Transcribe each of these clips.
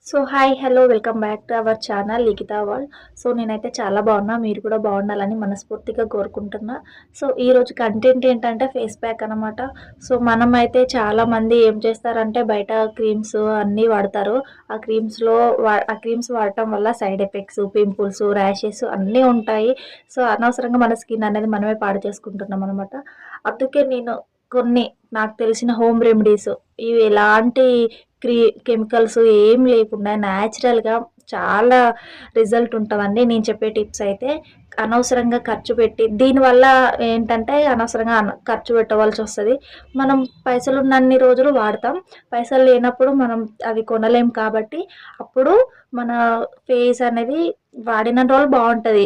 So hi hello welcome back to our channel Likhita world. So నేనైతే చాలా బాగున్నా, మీరు కూడా బాగుండాలని మనస్ఫూర్తిగా కోరుకుంటున్నా. సో ఈరోజు కంటెంట్ ఏంటంటే ఫేస్ ప్యాక్ అనమాట. సో మనమైతే చాలామంది ఏం చేస్తారంటే బయట క్రీమ్స్ అన్నీ వాడతారు. ఆ క్రీమ్స్ వాడటం వల్ల సైడ్ ఎఫెక్ట్స్, పింపుల్స్, ర్యాషెస్ అన్నీ ఉంటాయి. సో అనవసరంగా మన స్కిన్ అనేది మనమే పాడు చేసుకుంటున్నాం అనమాట. అందుకే నేను కొన్ని నాకు తెలిసిన హోమ్ రెమెడీస్, ఇవి ఎలాంటి క్రీ కెమికల్స్ ఏం లేకుండా న్యాచురల్‌గా చాలా రిజల్ట్ ఉంటదండి. నేను చెప్పే టిప్స్ అయితే అనవసరంగా ఖర్చు పెట్టి దీనివల్ల ఏంటంటే అనవసరంగా ఖర్చు పెట్టవలసొస్తది. మనం పైసలున్నన్ని రోజులు వాడతాం. పైసలు లేనప్పుడు మనం అవి కొనలేం కాబట్టి అప్పుడు మన ఫేస్ అనేది వాడిన రోజులు బావుంటది.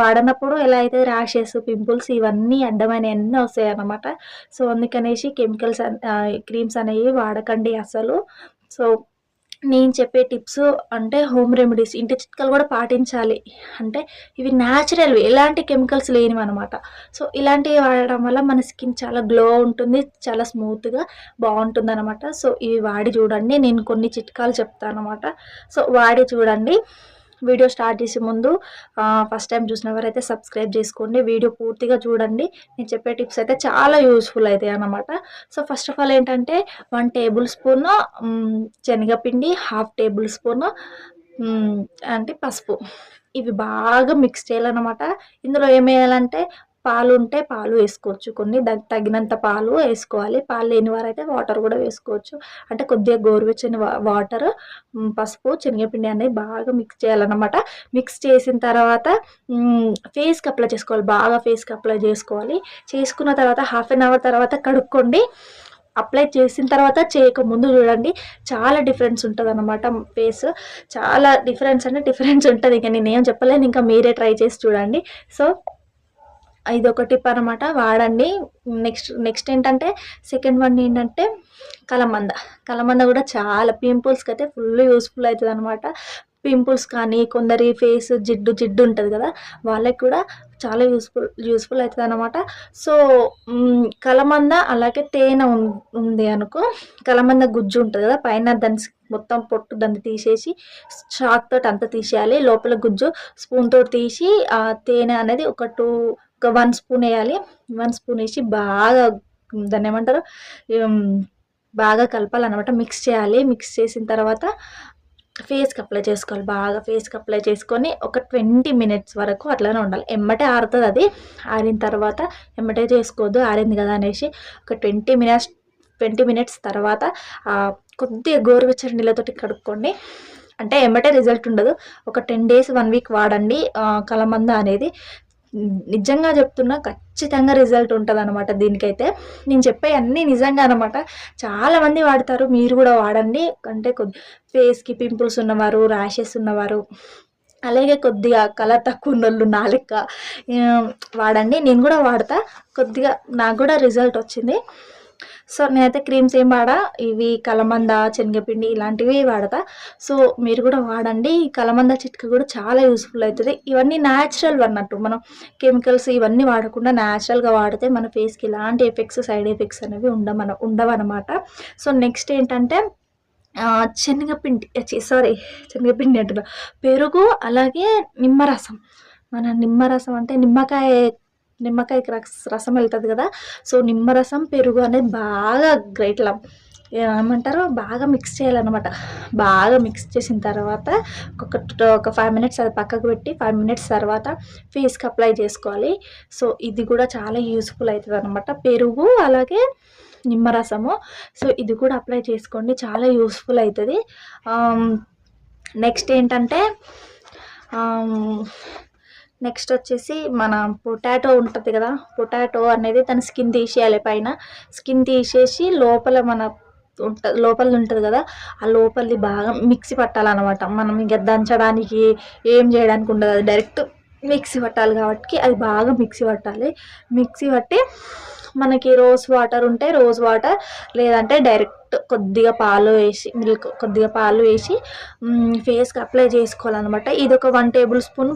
వాడనప్పుడు ఎలా అయితే ర్యాషెస్, పింపుల్స్ ఇవన్నీ అడ్డమైనయన్నీ వస్తాయన్నమాట. సో అందుకనేసి క్రీమ్స్ అనేవి వాడకండి అసలు. సో నేను చెప్పే టిప్స్ అంటే హోమ్ రెమెడీస్, ఇంటి చిట్కాలు కూడా పాటించాలి. అంటే ఇవి న్యాచురల్‌వి, ఎలాంటి కెమికల్స్ లేనివనమాట. సో ఇలాంటివి వాడడం వల్ల మన స్కిన్ చాలా గ్లో ఉంటుంది. చాలా స్మూత్‌గా బావుంటుందనమాట. సో ఇవి వాడి చూడండి. నేను కొన్ని చిట్కాలు చెప్తానమాట. సో వాడి చూడండి. వీడియో స్టార్ట్ చేసే ముందు ఫస్ట్ టైం చూసిన వారైతే సబ్స్క్రైబ్ చేసుకోండి. వీడియో పూర్తిగా చూడండి. నేను చెప్పే టిప్స్ అయితే చాలా యూజ్‌ఫుల్ అయితాయన్నమాట. సో ఫస్ట్ ఆఫ్ ఆల్ ఏంటంటే 1 టేబుల్ స్పూన్ శనగపిండి, హాఫ్ టేబుల్ స్పూన్ హ్మ్, అంటే పసుపు. ఇవి బాగా మిక్స్ చేయాలన్నమాట. ఇందులో ఏమేయాలంటే పాలుంటే పాలు వేసుకోవచ్చు కొన్ని. దానికి తగినంత పాలు వేసుకోవాలి. పాలు లేని వారైతే వాటర్ కూడా వేసుకోవచ్చు. అంటే కొద్దిగా గోరువెచ్చని వాటర్, పసుపు, శనగపిండి అనేది బాగా మిక్స్ చేయాలన్నమాట. మిక్స్ చేసిన తర్వాత ఫేస్‌కి అప్లై చేసుకోవాలి. బాగా ఫేస్‌కి అప్లై చేసుకోవాలి. చేసుకున్న తర్వాత హాఫ్ అన్ అవర్ తర్వాత కడుక్కోండి. అప్లై చేసిన తర్వాత చేయకముందు చూడండి చాలా డిఫరెన్స్ ఉంటదనమాట ఫేస్. చాలా డిఫరెన్స్ అంటే డిఫరెన్స్ ఉంటది. ఇక నేనేం చెప్పలేను. ఇంకా మీరే ట్రై చేసి చూడండి. సో ఇదొక టిప్ అనమాట, వాడండి. నెక్స్ట్ ఏంటంటే సెకండ్ వన్ ఏంటంటే కలమంద. కలమంద కూడా చాలా పింపుల్స్‌కైతే ఫుల్ యూజ్‌ఫుల్ అయితదనమాట. పింపుల్స్ కానీ, కొందరి ఫేస్ జిడ్డు ఉంటది కదా! వాళ్ళకి కూడా చాలా యూజ్‌ఫుల్ అయితదనమాట. సో కలమంద అలాగే తేనె ఉంది అనుకో, కలమంద గుజ్జు ఉంటది కదా! పైన మొత్తం పొట్టు దాన్ని తీసేసి చాక్ తోటి అంతా తీసేయాలి. లోపల గుజ్జు స్పూన్ తోటి తీసి ఆ తేనె అనేది ఒక 1 స్పూన్ ఎయాలి. 1 స్పూన్ ఏసి బాగా దాన్నేమంటారు, హ్మ్, బాగా కలపాలనమాట. మిక్స్ చేయాలి. మిక్స్ చేసిన తర్వాత ఫేస్‌కి అప్లై చేసుకోవాలి. బాగా ఫేస్‌కి అప్లై చేసుకొని ఒక 20 మినిట్స్ వరకు అట్లనే ఉండాలి. ఎమ్మటే ఆరుతదది. ఆరిన తర్వాత ఎమ్మటే చేసుకోవద్దు. ఆరింది కదా అనేసి ఒక 20 మినిట్స్ తర్వాత కొద్దిగా గోరువెచ్చని నీళ్ళతోటి కడుక్కోండి. అంటే ఎమ్మటే రిజల్ట్ ఉండదు. ఒక 10 డేస్, 1 వీక్ వాడండి కలమంద అనేది. నిజంగా చెప్తున్నా, ఖచ్చితంగా రిజల్ట్ ఉంటదనమాట దీనికైతే. నేను చెప్పేయన్నీ నిజంగా అనమాట. చాలామంది వాడతారు. మీరు కూడా వాడండి. అంటే ఫేస్‌కి పింపుల్స్ ఉన్నవారు, ర్యాషెస్ ఉన్నవారు, అలాగే కొద్దిగా కలర్ తక్కువున్నోళ్ళు నా లెక్క వాడండి. నేను కూడా వాడతా. కొద్దిగా నాకు కూడా రిజల్ట్ వచ్చింది. సో నేనైతే క్రీమ్స్ ఏం వాడా, ఇవి కలమంద, శనగపిండి ఇలాంటివి వాడతా. సో మీరు కూడా వాడండి. ఈ కలమంద చిట్కా కూడా చాలా యూజ్‌ఫుల్ అయితది. ఇవన్నీ న్యాచురల్ అన్నట్టు. మనం కెమికల్స్ ఇవన్నీ వాడకుండా న్యాచురల్‌గా వాడితే మన ఫేస్‌కి ఎలాంటి సైడ్ ఎఫెక్ట్స్ అనేవి ఉండవనమాట. సో నెక్స్ట్ ఏంటంటే శనగపిండి అంటున్నా. పెరుగు అలాగే నిమ్మరసం. మన నిమ్మరసం అంటే నిమ్మకాయకి రసం వెళ్తది కదా! సో నిమ్మరసం, పెరుగు అనేది బాగా ఇట్లా ఏమంటారు, బాగా మిక్స్ చేయాలనమాట. బాగా మిక్స్ చేసిన తర్వాత ఒక 5 మినిట్స్ అది పక్కకు పెట్టి 5 మినిట్స్ తర్వాత ఫేస్‌కి అప్లై చేసుకోవాలి. సో ఇది కూడా చాలా యూజ్‌ఫుల్ అయితదనమాట. పెరుగు అలాగే నిమ్మరసము. సో ఇది కూడా అప్లై చేసుకోండి. చాలా యూజ్‌ఫుల్ అయితది. నెక్స్ట్ ఏంటంటే నెక్స్ట్ వచ్చేసి మన పొటాటో ఉంటది కదా! పొటాటో అనేది దాని స్కిన్ తీసేయాలి పైన. స్కిన్ తీసేసి లోపలది ఉంటది కదా! ఆ లోపలిది బాగా మిక్సీ పట్టాలనమాట. మనం ఇంక దంచడానికి ఏం చేయడానికి ఉండదు. అది డైరెక్ట్ మిక్సీ పట్టాలి కాబట్టి అది బాగా మిక్సీ పట్టాలి. మిక్సీ పట్టి మనకి రోజ్ వాటర్ ఉంటే రోజ్ వాటర్, లేదంటే డైరెక్ట్ కొద్దిగా పాలు వేసి ఫేస్‌కి అప్లై చేసుకోవాలనమాట. ఇదొక 1 టేబుల్ స్పూన్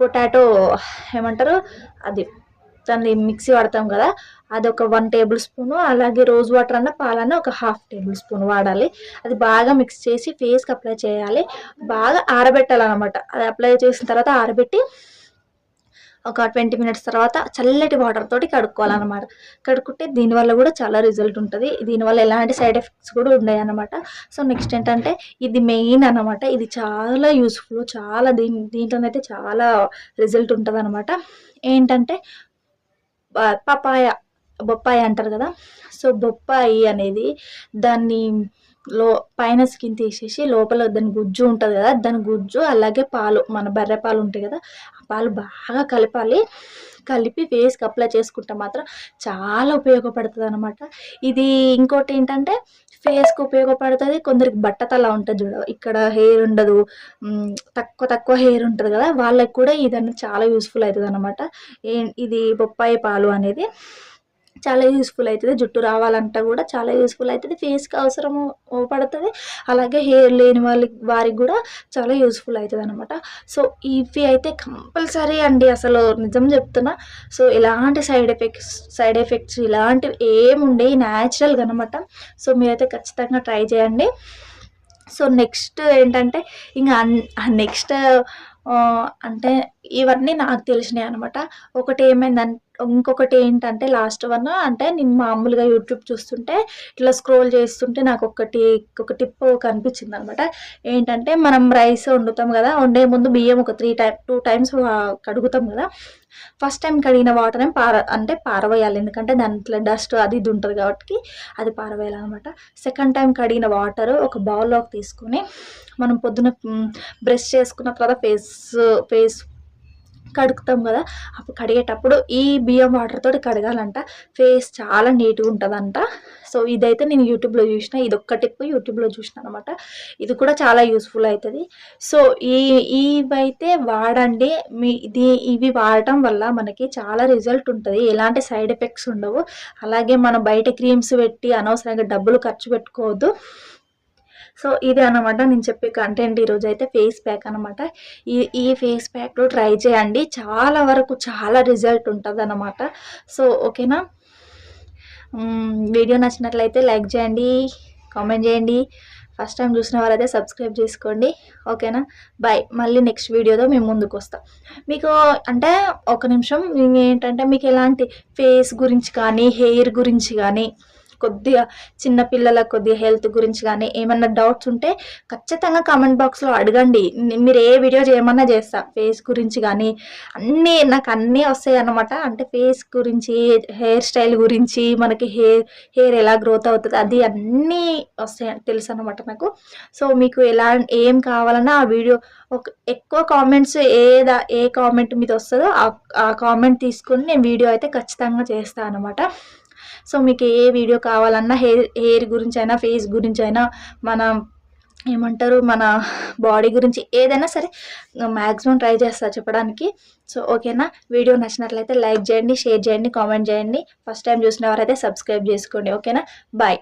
పొటాటో ఏమంటారు అది దాన్ని మిక్సీ పడతాం కదా, అదొక 1 టేబుల్ స్పూను, అలాగే రోజ్ వాటర్ అన్న పాలన్న ఒక 1/2 టేబుల్ స్పూన్ వాడాలి. అది బాగా మిక్స్ చేసి ఫేస్కి అప్లై చేయాలి. బాగా ఆరబెట్టాలన్నమాట. అది అప్లై చేసిన తర్వాత ఆరబెట్టి ఒక 20 మినిట్స్ తర్వాత చల్లటి వాటర్ తోటి కడుక్కోవాలన్నమాట. కడుక్కుంటే దీనివల్ల కూడా చాలా రిజల్ట్ ఉంటుంది. దీనివల్ల ఎలాంటి సైడ్ ఎఫెక్ట్స్ కూడా ఉండయన్నమాట. సో నెక్స్ట్ ఏంటంటే ఇది మెయిన్ అనమాట. ఇది చాలా యూస్ఫుల్, చాలా దీంట్లోనైతే చాలా రిజల్ట్ ఉంటుంది అనమాట. ఏంటంటే పపాయ, బొప్పాయి అంటారు కదా. సో బొప్పాయి అనేది దాన్ని పైన స్కిన్ తీసేసి లోపల దాని గుజ్జు ఉంటుంది కదా, దాని గుజ్జు అలాగే పాలు, మన బర్రె పాలు ఉంటాయి కదా, ఆ పాలు బాగా కలిపి ఫేస్కి అప్లై చేసుకుంటే మాత్రం చాలా ఉపయోగపడుతుంది అనమాట. ఇది ఇంకోటి ఏంటంటే ఫేస్కి ఉపయోగపడుతుంది. కొందరికి బట్టతల ఉంటుంది చూడ, ఇక్కడ హెయిర్ ఉండదు, తక్కువ హెయిర్ ఉంటుంది కదా, వాళ్ళకి కూడా ఇదన్నీ చాలా యూస్ఫుల్ అవుతుంది అనమాట. ఇది బొప్పాయి పాలు అనేది చాలా యూస్ఫుల్ అవుతుంది. జుట్టు రావాలంటే కూడా చాలా యూస్ఫుల్ అవుతుంది. ఫేస్కి అవసరము పడుతుంది, అలాగే హెయిర్ లేని వారికి కూడా చాలా యూస్ఫుల్ అవుతుంది అనమాట. సో ఇవి అయితే కంపల్సరీ అండి, అసలు నిజం చెప్తున్నా. సో ఎలాంటి సైడ్ ఎఫెక్ట్స్ ఇలాంటివి ఏముండే న్యాచురల్గా అనమాట. సో మీరైతే ఖచ్చితంగా ట్రై చేయండి. సో నెక్స్ట్ ఏంటంటే ఇంకా నెక్స్ట్ అంటే ఇవన్నీ నాకు తెలిసినాయి అనమాట. ఇంకొకటి ఏంటంటే లాస్ట్ వన్, అంటే నేను మామూలుగా యూట్యూబ్ చూస్తుంటే ఇట్లా స్క్రోల్ చేస్తుంటే నాకు ఒక టిప్ కనిపించింది అనమాట. ఏంటంటే మనం రైస్ వండుతాం కదా, వండే ముందు బియ్యం ఒక 2 టైమ్స్ కడుగుతాం కదా. ఫస్ట్ టైం కడిగిన వాటర్ ఏం పారవేయాలి, ఎందుకంటే దాంట్లో డస్ట్ అది ఇది ఉంటుంది కాబట్టి అది పారవేయాలన్నమాట. సెకండ్ టైం కడిగిన వాటర్ ఒక బౌల్లోకి తీసుకొని మనం పొద్దున బ్రష్ చేసుకున్న తర్వాత ఫేస్ కడుగుతాం కదా, అప్పుడు కడిగేటప్పుడు ఈ బియ్యం వాటర్ తోటి కడగాలంట. ఫేస్ చాలా నీట్గా ఉంటుందంట. సో ఇదైతే నేను యూట్యూబ్లో చూసిన, ఇది ఒక్క టిప్ యూట్యూబ్లో చూసిన అనమాట. ఇది కూడా చాలా యూస్ఫుల్ అవుతుంది. సో ఇవైతే వాడండి. ఇవి వాడటం వల్ల మనకి చాలా రిజల్ట్ ఉంటుంది, ఎలాంటి సైడ్ ఎఫెక్ట్స్ ఉండవు. అలాగే మనం బయట క్రీమ్స్ పెట్టి అనవసరంగా డబ్బులు ఖర్చు పెట్టుకోవద్దు. సో ఇది అనమాట నేను చెప్పే కంటెంట్. ఈరోజు అయితే ఫేస్ ప్యాక్ అనమాట. ఈ ఫేస్ ప్యాక్లో ట్రై చేయండి, చాలా వరకు చాలా రిజల్ట్ ఉంటుంది అనమాట. సో ఓకేనా, వీడియో నచ్చినట్లయితే లైక్ చేయండి, కామెంట్ చేయండి. ఫస్ట్ టైం చూసిన వారైతే సబ్స్క్రైబ్ చేసుకోండి. ఓకేనా, బాయ్. మళ్ళీ నెక్స్ట్ వీడియోతో మేము ముందుకు వస్తాం. మీకు అంటే ఒక నిమిషం, ఏంటంటే మీకు ఎలాంటి ఫేస్ గురించి కానీ హెయిర్ గురించి కానీ కొద్దిగా చిన్నపిల్లల కొద్దిగా హెల్త్ గురించి కానీ ఏమన్నా డౌట్స్ ఉంటే ఖచ్చితంగా కామెంట్ బాక్స్లో అడగండి. మీరు ఏ వీడియో చేయమన్నా చేస్తా. ఫేస్ గురించి కానీ నాకు అన్నీ వస్తాయి అన్నమాట. అంటే ఫేస్ గురించి, హెయిర్ స్టైల్ గురించి, మనకి హెయిర్ ఎలా గ్రోత్ అవుతుంది అది అన్నీ వస్తాయి తెలుసు అన్నమాట నాకు. సో మీకు ఏం కావాలన్నా ఆ వీడియో ఎక్కువ కామెంట్స్ ఏ కామెంట్ మీద వస్తుందో ఆ కామెంట్ తీసుకొని నేను వీడియో అయితే ఖచ్చితంగా చేస్తాను అనమాట. సో మీకు ఏ వీడియో కావాలన్నా హెయిర్ గురించి అయినా, ఫేస్ గురించి అయినా, మన బాడీ గురించి ఏదైనా సరే మ్యాక్సిమం ట్రై చేస్తా చెప్పడానికి. సో ఓకేనా, వీడియో నచ్చినట్లయితే లైక్ చేయండి, షేర్ చేయండి, కామెంట్ చేయండి. ఫస్ట్ టైం చూసిన వారైతే సబ్స్క్రైబ్ చేసుకోండి. ఓకేనా, బాయ్.